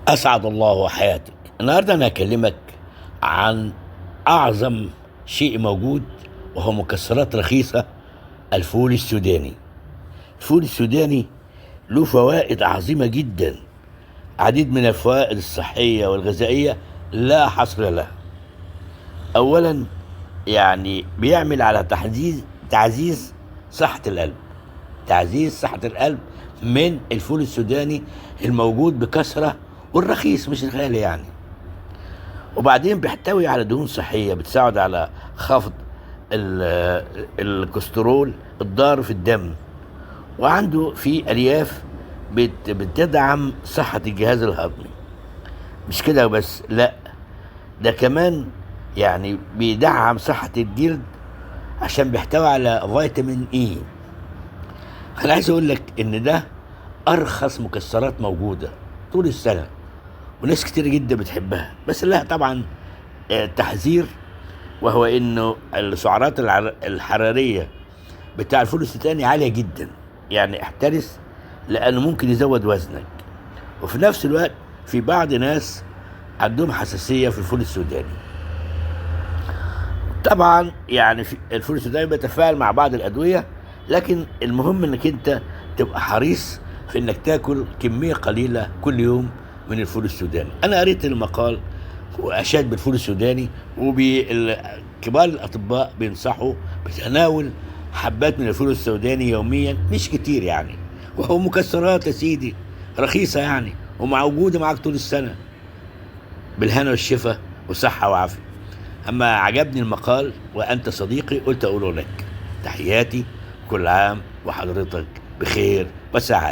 أسعد الله حياتك. النهاردة أنا هكلمك عن أعظم شيء موجود، وهو مكسرات رخيصة: الفول السوداني. الفول السوداني له فوائد عظيمة جدا، عديد من الفوائد الصحية والغذائية لا حصر لها. أولا، بيعمل على تعزيز صحة القلب. تعزيز صحة القلب من الفول السوداني الموجود بكثرة والرخيص مش الغالي وبعدين بيحتوي على دهون صحية بتساعد على خفض الكوليسترول الضار في الدم، وعنده في ألياف بتدعم صحة الجهاز الهضمي. مش كده بس، لا، ده كمان بيدعم صحة الجلد عشان بيحتوي على فيتامين اي. انا عايز اقول لك ان ده ارخص مكسرات موجودة طول السنة، وناس كتير جدا بتحبها، بس لها طبعا تحذير، وهو انه السعرات الحرارية بتاع الفول السوداني عالية جدا، احترس لانه ممكن يزود وزنك. وفي نفس الوقت في بعض ناس عندهم حساسية في الفول السوداني. طبعا في الفول السوداني بيتفاعل مع بعض الادوية، لكن المهم انك انت تبقى حريص في انك تاكل كمية قليلة كل يوم من الفول السوداني. انا قريت المقال واشاد بالفول السوداني، وكبار الاطباء بينصحوا بتناول حبات من الفول السوداني يوميا، مش كتير وهو مكسرات يا سيدي رخيصة وموجودة معاك طول السنة، بالهنا والشفا وصحة وعافية. أما عجبني المقال وأنت صديقي قلت أقوله لك. تحياتي، كل عام وحضرتك بخير وسعادة.